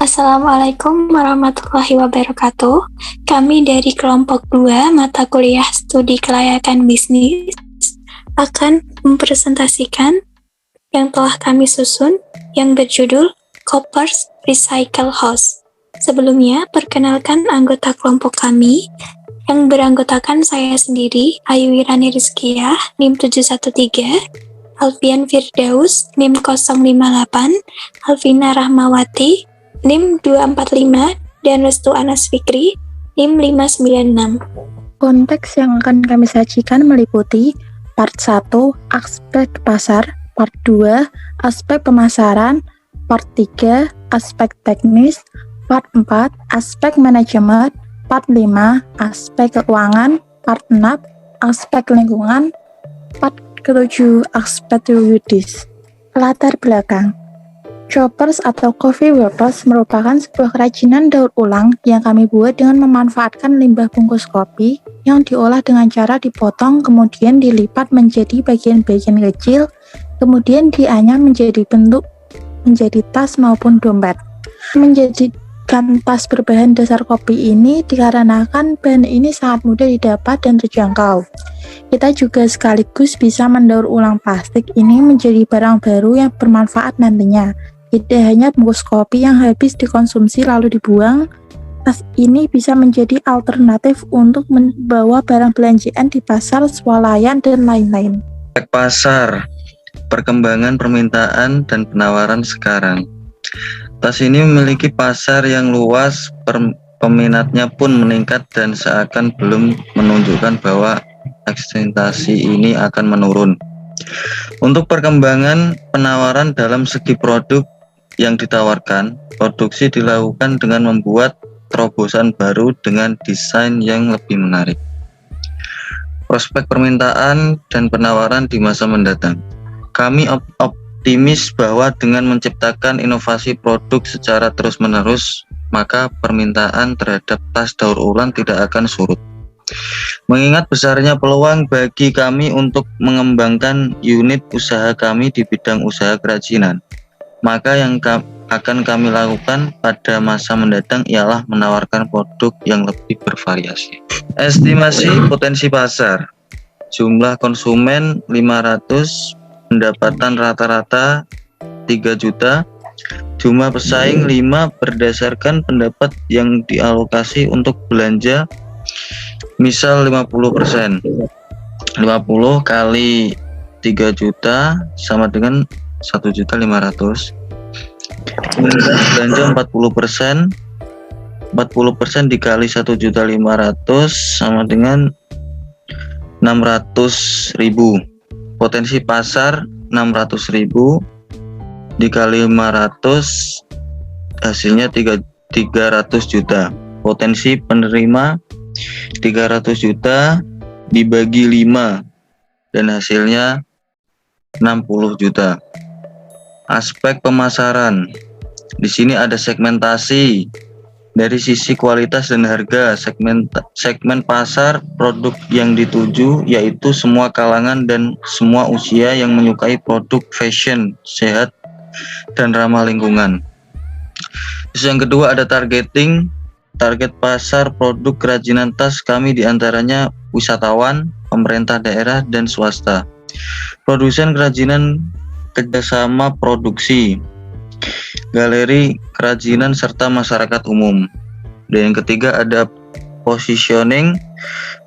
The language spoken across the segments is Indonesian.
Assalamualaikum warahmatullahi wabarakatuh. Kami dari kelompok 2 mata kuliah studi kelayakan bisnis akan mempresentasikan yang telah kami susun yang berjudul Koppers Recycle House. Sebelumnya, perkenalkan anggota kelompok kami yang beranggotakan saya sendiri, Ayu Wirani Rizkiyah, NIM 713, Alfian Firdaus, NIM 058, Alvina Rahmawati, NIM 245, dan Restu Anas Fikri, NIM 596. Konteks yang akan kami sajikan meliputi part 1, aspek pasar, part 2, aspek pemasaran, part 3, aspek teknis, part 4, aspek manajemen, part 5, aspek keuangan, part 6, aspek lingkungan, part ke-7, aspek yuridis. Latar belakang. Choppers atau coffee wrappers merupakan sebuah kerajinan daur ulang yang kami buat dengan memanfaatkan limbah bungkus kopi yang diolah dengan cara dipotong kemudian dilipat menjadi bagian-bagian kecil, kemudian dianyam menjadi bentuk menjadi tas maupun dompet. Menjadikan tas berbahan dasar kopi ini dikarenakan bahan ini sangat mudah didapat dan terjangkau. Kita juga sekaligus bisa mendaur ulang plastik ini menjadi barang baru yang bermanfaat nantinya. Tidak hanya bungkus kopi yang habis dikonsumsi lalu dibuang, tas ini bisa menjadi alternatif untuk membawa barang belanjaan di pasar, swalayan, dan lain-lain. Pasar, perkembangan permintaan dan penawaran sekarang. Tas ini memiliki pasar yang luas, peminatnya pun meningkat dan seakan belum menunjukkan bahwa ekspektasi ini akan menurun. Untuk perkembangan penawaran dalam segi produk yang ditawarkan, produksi dilakukan dengan membuat terobosan baru dengan desain yang lebih menarik. Prospek permintaan dan penawaran di masa mendatang. Kami optimis bahwa dengan menciptakan inovasi produk secara terus-menerus, maka permintaan terhadap tas daur ulang tidak akan surut. Mengingat besarnya peluang bagi kami untuk mengembangkan unit usaha kami di bidang usaha kerajinan, maka yang akan kami lakukan pada masa mendatang ialah menawarkan produk yang lebih bervariasi. Estimasi potensi pasar. Jumlah konsumen 500, pendapatan rata-rata 3 juta, jumlah pesaing 5 berdasarkan pendapat yang dialokasi untuk belanja. Misal 50%, 50 kali 3 juta sama dengan 1.500.000. Belanja 40%, 40% dikali 1.500.000 sama dengan 600.000. Potensi pasar 600.000 dikali 500 hasilnya 300 juta. Potensi penerima 300 juta dibagi 5 dan hasilnya 60 juta. Aspek pemasaran. Di sini ada segmentasi dari sisi kualitas dan harga. Segmen pasar produk yang dituju yaitu semua kalangan dan semua usia yang menyukai produk fashion, sehat, dan ramah lingkungan. Terus yang kedua ada targeting. Target pasar produk kerajinan tas kami diantaranya wisatawan, pemerintah daerah, dan swasta. Produsen kerajinan kerjasama produksi, galeri kerajinan, serta masyarakat umum. Dan yang ketiga ada positioning.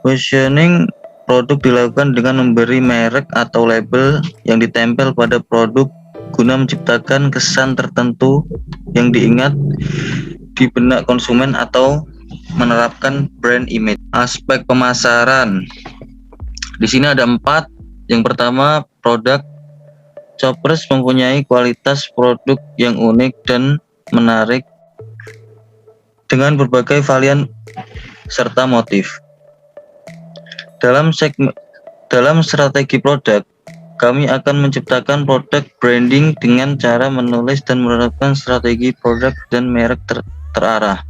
Positioning produk dilakukan dengan memberi merek atau label yang ditempel pada produk guna menciptakan kesan tertentu yang diingat di benak konsumen atau menerapkan brand image. Aspek pemasaran. Di sini ada 4. Yang pertama, produk. Choppers mempunyai kualitas produk yang unik dan menarik dengan berbagai varian serta motif. Dalam strategi produk, kami akan menciptakan produk branding dengan cara menulis dan menerapkan strategi produk dan merek terarah.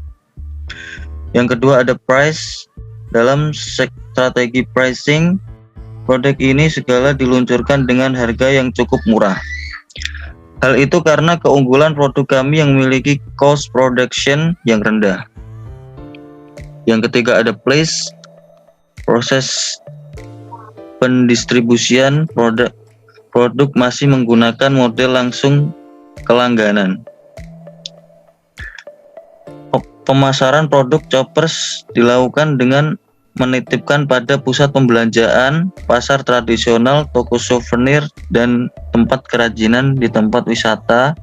Yang kedua ada price. Dalam strategi pricing, produk ini segala diluncurkan dengan harga yang cukup murah. Hal itu karena keunggulan produk kami yang memiliki cost production yang rendah. Yang ketiga ada place, proses pendistribusian produk masih menggunakan model langsung ke langganan. Pemasaran produk Choppers dilakukan dengan menitipkan pada pusat pembelanjaan, pasar tradisional, toko souvenir, dan tempat kerajinan di tempat wisata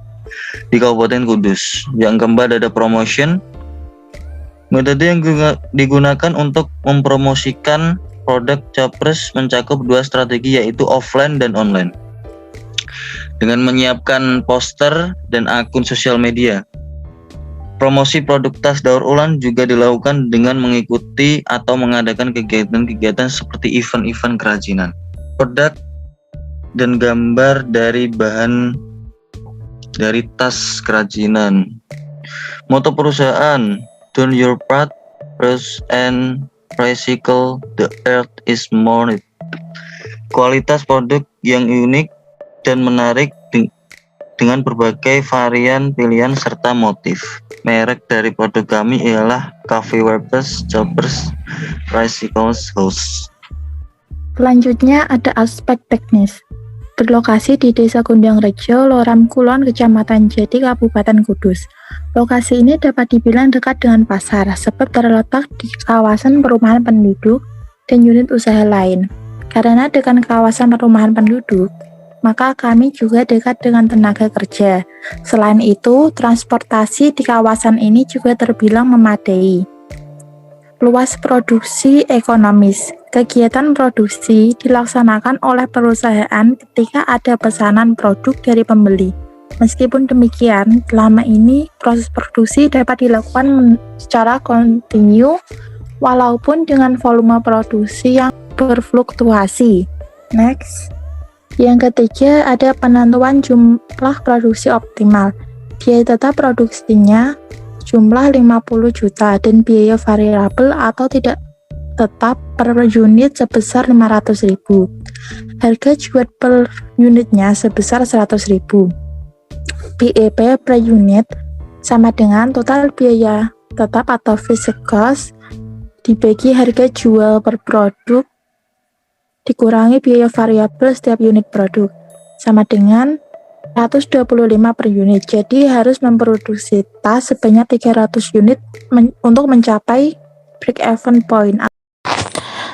di Kabupaten Kudus. Yang keempat ada promotion. Metode yang digunakan untuk mempromosikan produk Choppers mencakup dua strategi, yaitu offline dan online. Dengan menyiapkan poster dan akun sosial media. Promosi produk tas daur ulang juga dilakukan dengan mengikuti atau mengadakan kegiatan-kegiatan seperti event-event kerajinan. Produk dan gambar dari bahan dari tas kerajinan. Moto perusahaan, do your part, reuse and recycle, the earth is more. Kualitas produk yang unik dan menarik dengan berbagai varian pilihan serta motif. Merek dari produk kami ialah Cafe Wipers Choppers Recycle House. Selanjutnya ada aspek teknis. Berlokasi di Desa Gondang Rejo, Loram Kulon, Kecamatan Jati, Kabupaten Kudus. Lokasi ini dapat dibilang dekat dengan pasar, sebab terletak di kawasan perumahan penduduk dan unit usaha lain. Karena dengan kawasan perumahan penduduk, maka kami juga dekat dengan tenaga kerja. Selain itu, transportasi di kawasan ini juga terbilang memadai. Luas produksi ekonomis. Kegiatan produksi dilaksanakan oleh perusahaan ketika ada pesanan produk dari pembeli. Meskipun demikian, selama ini proses produksi dapat dilakukan secara kontinu walaupun dengan volume produksi yang berfluktuasi. Next. Yang ketiga ada penentuan jumlah produksi optimal. Biaya tetap produksinya jumlah 50 juta dan biaya variabel atau tidak tetap per unit sebesar 500.000. Harga jual per unitnya sebesar 100.000. BEP per unit sama dengan total biaya tetap atau fixed cost dibagi harga jual per produk dikurangi biaya variabel setiap unit produk, sama dengan 125 per unit. Jadi harus memproduksi tas sebanyak 300 unit untuk mencapai break-even point.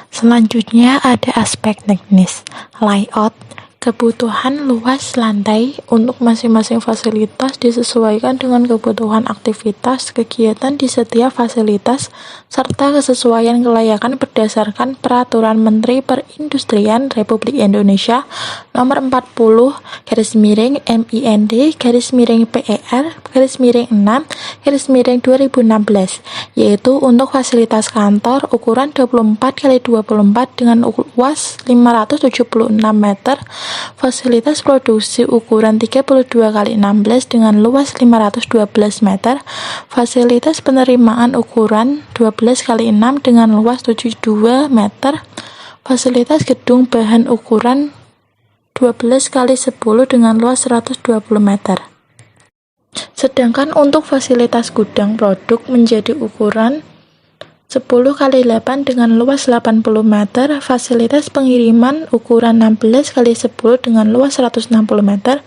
Selanjutnya ada aspek teknis, layout. Kebutuhan luas lantai untuk masing-masing fasilitas disesuaikan dengan kebutuhan aktivitas kegiatan di setiap fasilitas serta kesesuaian kelayakan berdasarkan Peraturan Menteri Perindustrian Republik Indonesia Nomor 40/PER/6/2016, yaitu untuk fasilitas kantor ukuran 24x24 dengan luas 576 meter, fasilitas produksi ukuran 32x16 dengan luas 512 meter, fasilitas penerimaan ukuran 12x6 dengan luas 72 meter, fasilitas gedung bahan ukuran 12x10 dengan luas 120 meter. Sedangkan untuk fasilitas gudang produk menjadi ukuran 10x8 dengan luas 80 meter, fasilitas pengiriman ukuran 16x10 dengan luas 160 meter,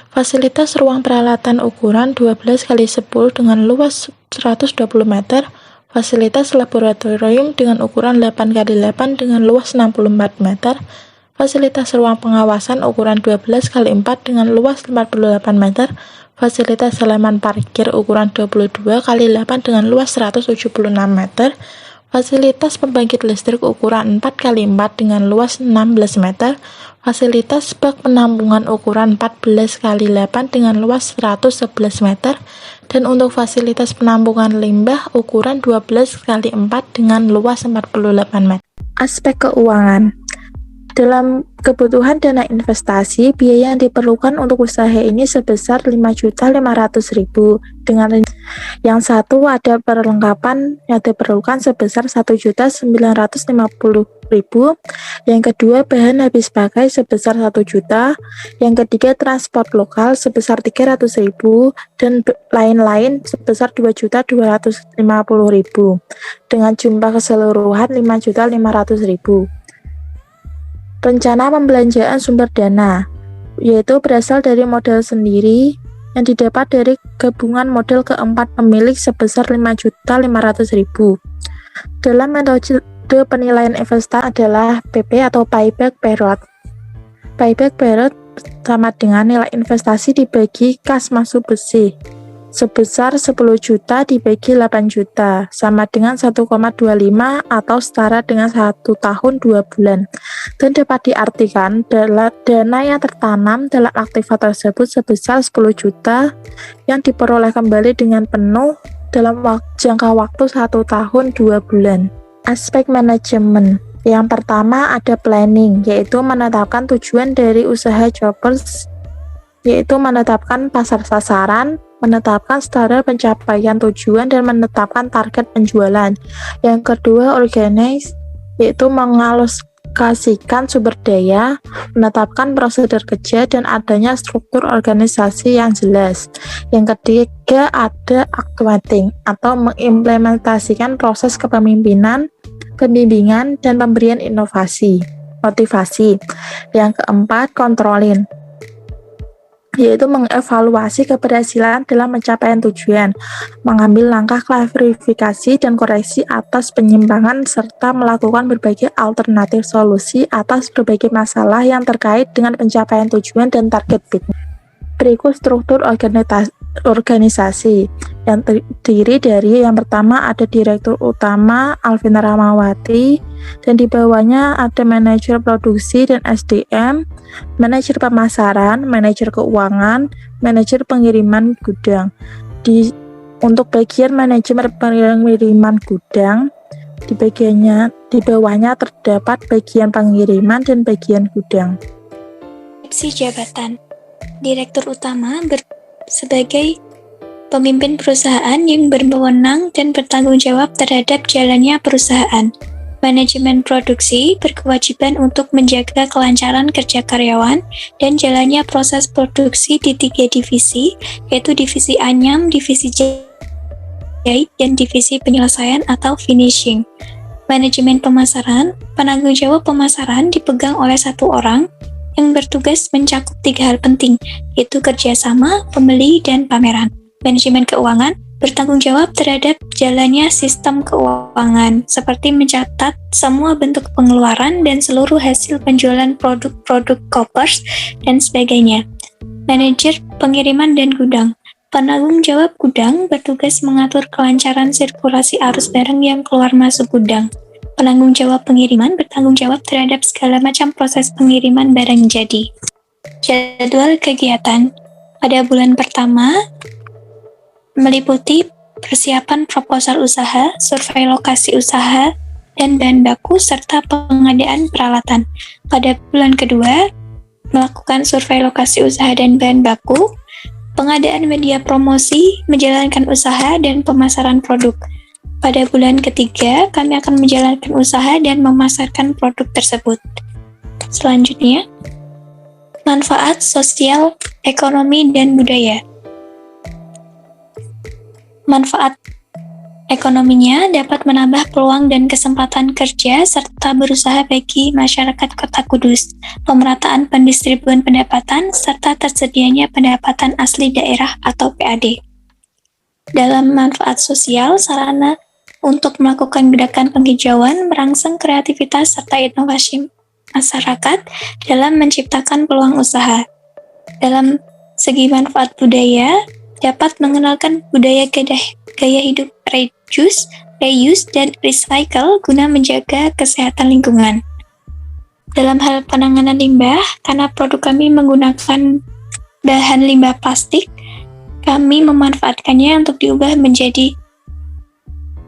fasilitas ruang peralatan ukuran 12x10 dengan luas 120 meter, fasilitas laboratorium dengan ukuran 8x8 dengan luas 64 meter, fasilitas ruang pengawasan ukuran 12x4 dengan luas 48 meter, fasilitas halaman parkir ukuran 22x8 dengan luas 176 meter, fasilitas pembangkit listrik ukuran 4x4 dengan luas 16 meter, fasilitas bak penampungan ukuran 14x8 dengan luas 111 meter, dan untuk fasilitas penampungan limbah ukuran 12x4 dengan luas 48 meter. Aspek keuangan. Dalam kebutuhan dana investasi, biaya yang diperlukan untuk usaha ini sebesar 5.500.000. Yang satu ada perlengkapan yang diperlukan sebesar 1.950.000. Yang kedua bahan habis pakai sebesar 1 juta. Yang ketiga transport lokal sebesar 300.000 dan lain-lain sebesar 2.250.000 dengan jumlah keseluruhan 5.500.000. Rencana pembelanjaan sumber dana yaitu berasal dari modal sendiri yang didapat dari gabungan modal keempat pemilik sebesar 5.500.000. Dalam metode penilaian investasi adalah PP atau payback period. Payback period sama dengan nilai investasi dibagi kas masuk bersih sebesar 10 juta dibagi 8 juta sama dengan 1,25 atau setara dengan 1 tahun 2 bulan, dan dapat diartikan dana yang tertanam dalam aktiva tersebut sebesar 10 juta yang diperoleh kembali dengan penuh dalam jangka waktu 1 tahun 2 bulan. Aspek manajemen. Yang pertama ada planning, yaitu menetapkan tujuan dari usaha Choppers, yaitu menetapkan pasar sasaran, menetapkan standar pencapaian tujuan, dan menetapkan target penjualan. Yang kedua, organize, yaitu mengalokasikan sumber daya, menetapkan prosedur kerja, dan adanya struktur organisasi yang jelas. Yang ketiga, ada activating, atau mengimplementasikan proses kepemimpinan, pembimbingan, dan pemberian motivasi. Yang keempat, controlling, yaitu mengevaluasi keberhasilan dalam pencapaian tujuan, mengambil langkah klarifikasi dan koreksi atas penyimpangan, serta melakukan berbagai alternatif solusi atas berbagai masalah yang terkait dengan pencapaian tujuan dan target bisnis. Berikut struktur organisasi yang terdiri dari yang pertama ada Direktur Utama Alvina Rahmawati, dan di bawahnya ada manajer produksi dan SDM, manajer pemasaran, manajer keuangan, manajer pengiriman gudang. Untuk bagian manajemen pengiriman gudang, di bawahnya terdapat bagian pengiriman dan bagian gudang. Fungsi jabatan Direktur Utama sebagai pemimpin perusahaan yang berwenang dan bertanggung jawab terhadap jalannya perusahaan. Manajemen produksi berkewajiban untuk menjaga kelancaran kerja karyawan dan jalannya proses produksi di 3 divisi, yaitu divisi anyam, divisi jahit, dan divisi penyelesaian atau finishing. Manajemen pemasaran, penanggung jawab pemasaran dipegang oleh 1 orang yang bertugas mencakup 3 hal penting, yaitu kerjasama, pembeli, dan pameran. Manajemen keuangan bertanggung jawab terhadap jalannya sistem keuangan, seperti mencatat semua bentuk pengeluaran dan seluruh hasil penjualan produk-produk Choppers dan sebagainya. Manajer pengiriman dan gudang, penanggung jawab gudang bertugas mengatur kelancaran sirkulasi arus barang yang keluar masuk gudang. Penanggung jawab pengiriman bertanggung jawab terhadap segala macam proses pengiriman barang jadi. Jadwal kegiatan pada bulan pertama meliputi persiapan proposal usaha, survei lokasi usaha, dan bahan baku, serta pengadaan peralatan. Pada bulan kedua, melakukan survei lokasi usaha dan bahan baku, pengadaan media promosi, menjalankan usaha, dan pemasaran produk. Pada bulan ketiga, kami akan menjalankan usaha dan memasarkan produk tersebut. Selanjutnya, manfaat sosial, ekonomi, dan budaya. Manfaat ekonominya dapat menambah peluang dan kesempatan kerja serta berusaha bagi masyarakat Kota Kudus, pemerataan pendistribusian pendapatan, serta tersedianya pendapatan asli daerah atau PAD. Dalam manfaat sosial, sarana untuk melakukan gerakan penghijauan merangsang kreativitas serta inovasi masyarakat dalam menciptakan peluang usaha. Dalam segi manfaat budaya, dapat mengenalkan budaya gaya hidup reuse, dan recycle guna menjaga kesehatan lingkungan. Dalam hal penanganan limbah, karena produk kami menggunakan bahan limbah plastik, kami memanfaatkannya untuk diubah menjadi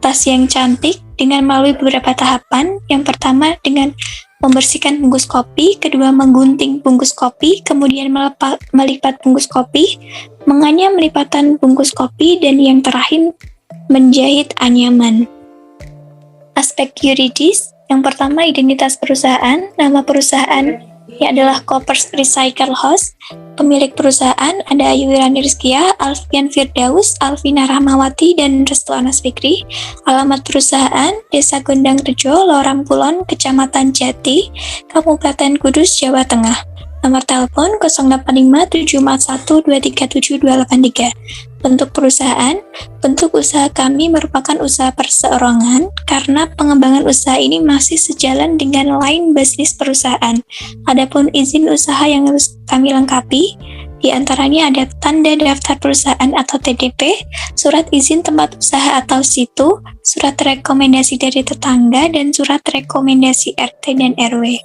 tas yang cantik dengan melalui beberapa tahapan. Yang pertama dengan membersihkan bungkus kopi, kedua menggunting bungkus kopi, kemudian melipat bungkus kopi, menganyam lipatan bungkus kopi, dan yang terakhir menjahit anyaman. Aspek yuridis, yang pertama identitas perusahaan, nama perusahaan yang adalah Koppers Recycle House, pemilik perusahaan ada Ayu Wirani Rizkia, Alfian Firdaus, Alvina Rahmawati, dan Restu Anas Fikri. Alamat perusahaan, Desa Gondang Rejo, Lorang Kulon, Kecamatan Jati, Kabupaten Kudus, Jawa Tengah. Nomor telepon 085741237283. Bentuk perusahaan, bentuk usaha kami merupakan usaha perseorangan karena pengembangan usaha ini masih sejalan dengan line bisnis perusahaan. Adapun izin usaha yang harus kami lengkapi, di antaranya ada tanda daftar perusahaan atau TDP, surat izin tempat usaha atau situ, surat rekomendasi dari tetangga, dan surat rekomendasi RT dan RW.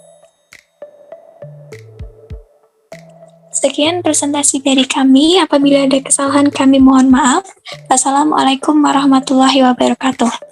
Sekian presentasi dari kami. Apabila ada kesalahan kami mohon maaf. Wassalamualaikum warahmatullahi wabarakatuh.